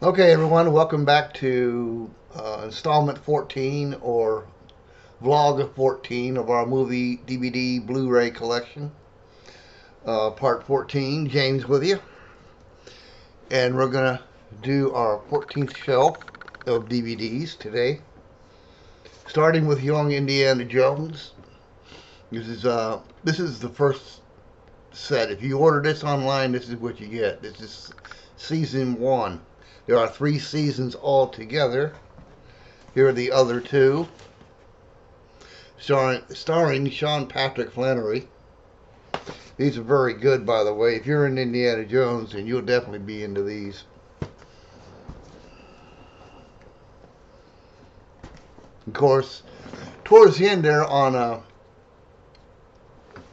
Okay, everyone, welcome back to installment 14 or vlog 14 of our movie DVD Blu-ray collection. Part 14, James with you. And we're going to do our 14th shelf of DVDs today. Starting with Young Indiana Jones. This is the first set. If you order this online, this is what you get. This is season 1. There are 3 seasons altogether. Here are the other 2, starring Sean Patrick Flannery. These are very good, by the way. If you're in Indiana Jones, then you'll definitely be into these. Of course, towards the end there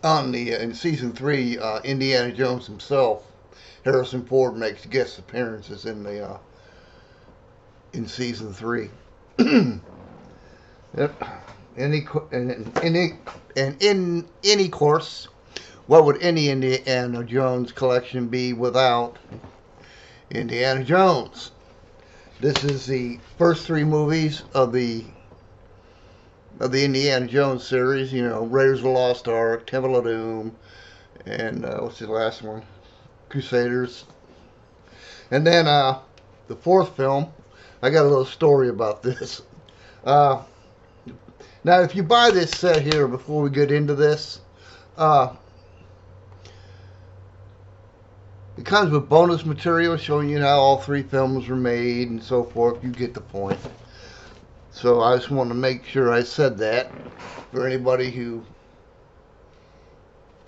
in season 3, Indiana Jones himself, Harrison Ford, makes guest appearances in season 3. Yep. In any course, what would any Indiana Jones collection be without Indiana Jones? This is the first 3 movies of the Indiana Jones series. You know, Raiders of the Lost Ark, Temple of Doom, and what's the last one? Crusaders. And then the 4th film, I got a little story about this. Now, if you buy this set here, before we get into this, it comes with bonus material showing you how all 3 films were made and so forth. You get the point. So I just want to make sure I said that for anybody who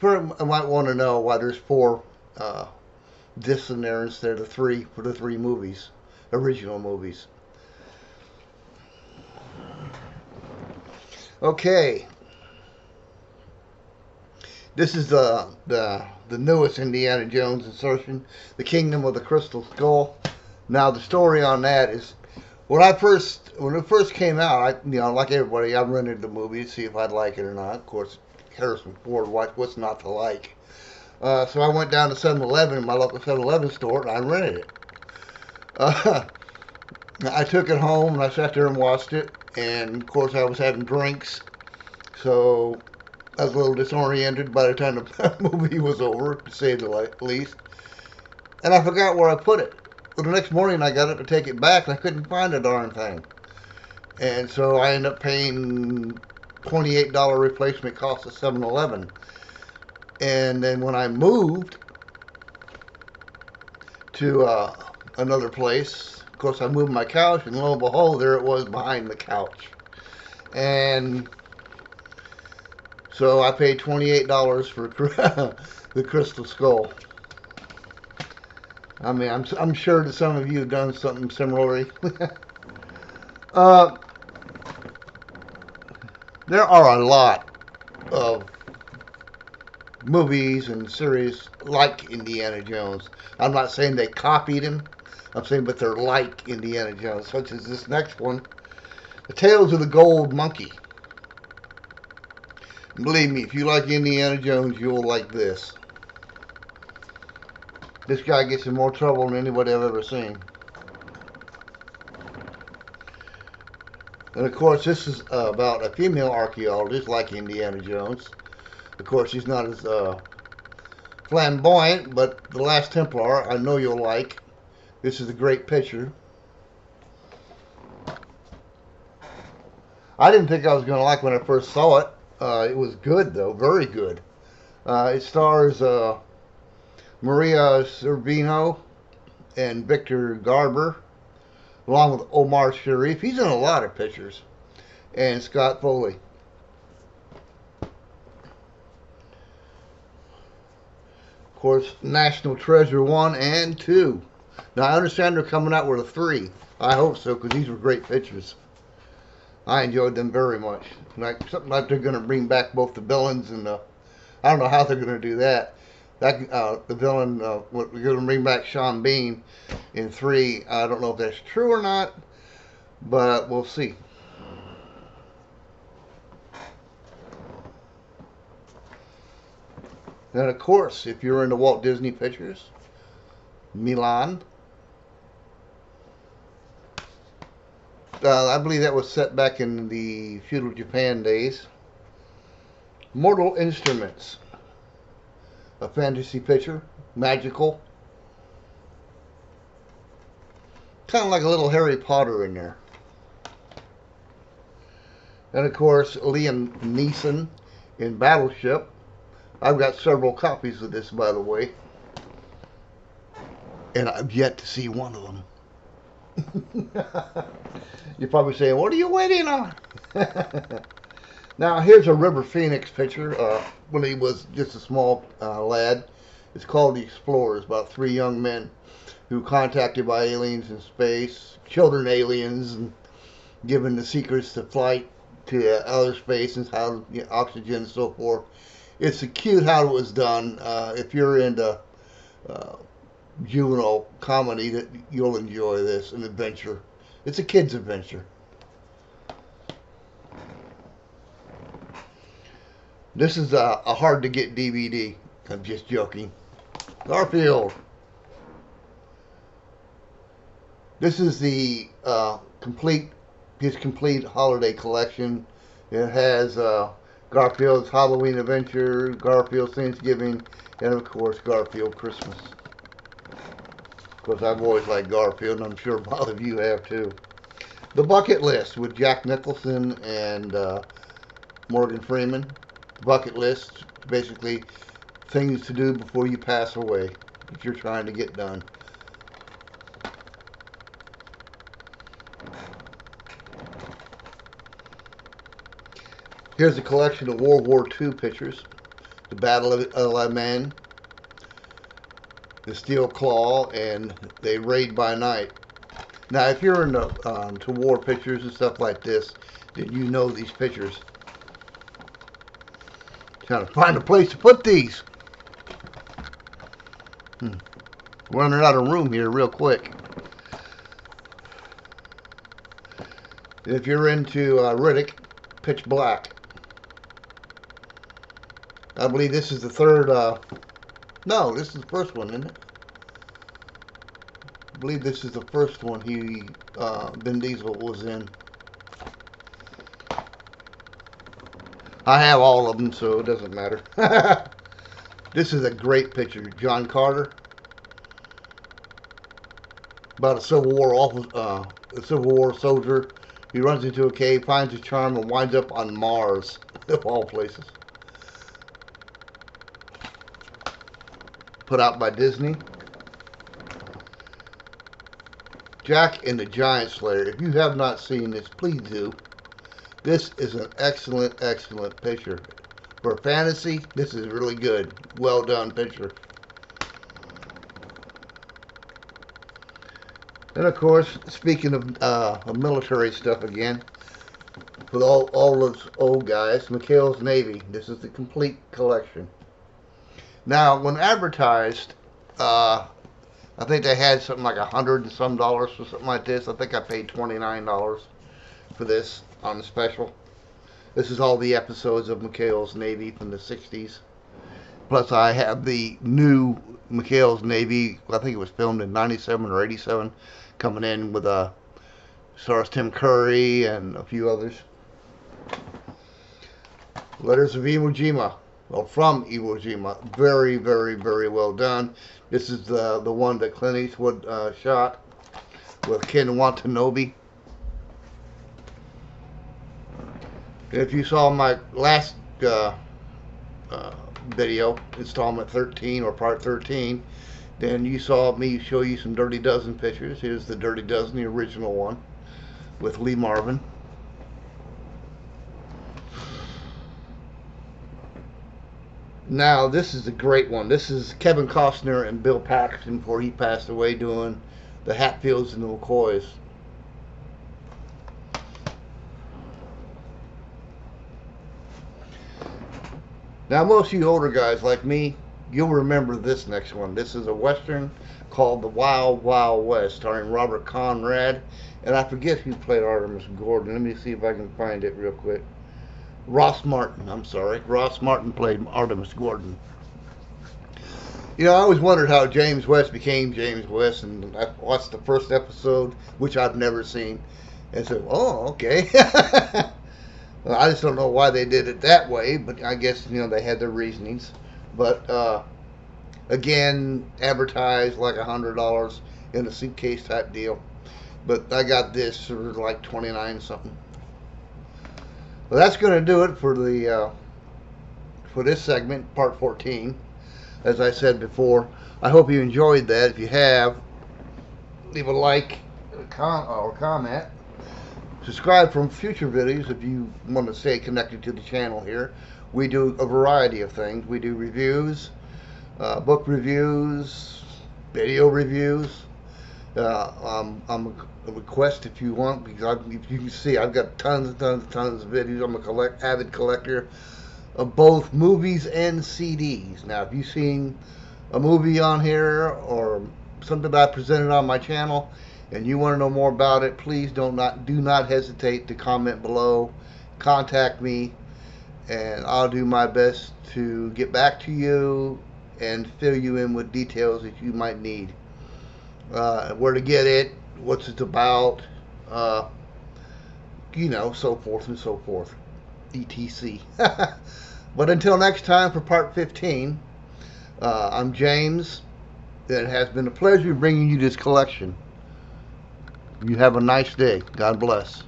might want to know why there's 4 discs in there instead of 3 for the 3 movies, original movies. Okay, this is the newest Indiana Jones insertion, The Kingdom of the Crystal Skull. Now the story on that is when it first came out, like everybody, I rented the movie to see if I'd like it or not. Of course, Harrison Ford, what's not to like? So I went down to 7-Eleven, my local 7-Eleven store, and I rented it. I took it home and I sat there and watched it. And of course, I was having drinks, so I was a little disoriented by the time the movie was over, to say the least. And I forgot where I put it. But the next morning, I got up to take it back, and I couldn't find the darn thing. And so I ended up paying $28 replacement cost at 7-Eleven. And then when I moved to another place, of course, I moved my couch, and lo and behold, there it was behind the couch. And so I paid $28 for the Crystal Skull. I mean, I'm sure that some of you have done something similarly. uh, there are a lot of movies and series like Indiana Jones. I'm not saying they copied him. I'm saying, but they're like Indiana Jones, such as this next one, The Tales of the Gold Monkey. And believe me, if you like Indiana Jones, you'll like this. This guy gets in more trouble than anybody I've ever seen. And of course, this is about a female archaeologist like Indiana Jones. Of course, she's not as flamboyant, but The Last Templar, I know you'll like. This is a great picture. I didn't think I was going to like when I first saw it. It was good, though, very good. It stars Maria Sorvino and Victor Garber, along with Omar Sharif. He's in a lot of pictures. And Scott Foley. Of course, National Treasure 1 and 2. Now, I understand they're coming out with a 3. I hope so, because these were great pictures. I enjoyed them very much. Something like they're going to bring back both the villains and the... I don't know how they're going to do that. The villain, we're going to bring back Sean Bean in 3. I don't know if that's true or not, but we'll see. And of course, if you're into Walt Disney Pictures, Milan. I believe that was set back in the feudal Japan days. Mortal Instruments, a fantasy picture, magical, kind of like a little Harry Potter in there. And of course, Liam Neeson in Battleship. I've got several copies of this, by the way, and I've yet to see one of them. You're probably saying, what are you waiting on? Now, here's a River Phoenix picture when he was just a small lad. It's called The Explorers, about three young men who contacted by aliens in space, children aliens, and given the secrets to flight to outer space and how oxygen and so forth. It's cute how it was done. If you're into juvenile comedy, that you'll enjoy this, an adventure. It's a kid's adventure. This is a hard to get DVD. I'm just joking. Garfield. This is the his complete holiday collection. It has Garfield's Halloween Adventure, Garfield Thanksgiving, and of course Garfield Christmas. Of course, I've always liked Garfield, and I'm sure a lot of you have too. The Bucket List with Jack Nicholson and Morgan Freeman. Bucket list, basically things to do before you pass away if you're trying to get done. Here's a collection of World War II pictures. The Battle of La Man, the Steel Claw, and They Raid by Night. Now, if you're into to war pictures and stuff like this, then you know these pictures. Trying to find a place to put these. Running out of room here real quick. If you're into Riddick, Pitch Black. I believe this is the third, no, this is the first one, isn't it? I believe this is the first one Vin Diesel was in. I have all of them, so it doesn't matter. This is a great picture. John Carter. About a Civil War soldier. He runs into a cave, finds his charm, and winds up on Mars, of all places. Put out by Disney. Jack and the Giant Slayer. If you have not seen this, please do. This is an excellent, excellent picture. For fantasy, this is really good. Well done picture. And of course, speaking of military stuff again, with all those old guys, McHale's Navy. This is the complete collection. Now, when advertised, I think they had something like $100 and some for something like this. I think I paid $29 for this on the special. This is all the episodes of McHale's Navy from the 60s. Plus, I have the new McHale's Navy. I think it was filmed in 97 or 87, coming in with stars Tim Curry and a few others. Letters of Iwo Jima. Well, from Iwo Jima. Very, very, very well done. This is the one that Clint Eastwood shot with Ken Watanabe. If you saw my last video, installment 13 or part 13, then you saw me show you some Dirty Dozen pictures. Here's the Dirty Dozen, the original one, with Lee Marvin. Now, this is a great one. This is Kevin Costner and Bill Paxton before he passed away, doing the Hatfields and the McCoys. Now, most of you older guys like me, you'll remember this next one. This is a Western called The Wild Wild West, starring Robert Conrad. And I forget who played Artemis Gordon. Let me see if I can find it real quick. Ross Martin, I'm sorry. Ross Martin played Artemis Gordon. You know, I always wondered how James West became James West, and I watched the first episode, which I've never seen. And so, oh, okay. Well, I just don't know why they did it that way, but I guess, they had their reasonings. But again, advertised like $100 in a suitcase type deal. But I got this for like 29 something. Well, that's going to do it for the for this segment, part 14. As I said before, I hope you enjoyed that. If you have, leave a like or comment. Subscribe for future videos if you want to stay connected to the channel here. We do a variety of things. We do reviews, book reviews, video reviews. I'm a request if you want, because if you can see, I've got tons and tons of videos. I'm a avid collector of both movies and CDs. Now, if you've seen a movie on here or something that I presented on my channel and you want to know more about it, please do not hesitate to comment below. Contact me, and I'll do my best to get back to you and fill you in with details that you might need. Where to get it, what's it about, so forth and so forth, etc. But until next time for part 15, I'm James. It has been a pleasure bringing you this collection. You have a nice day. God bless.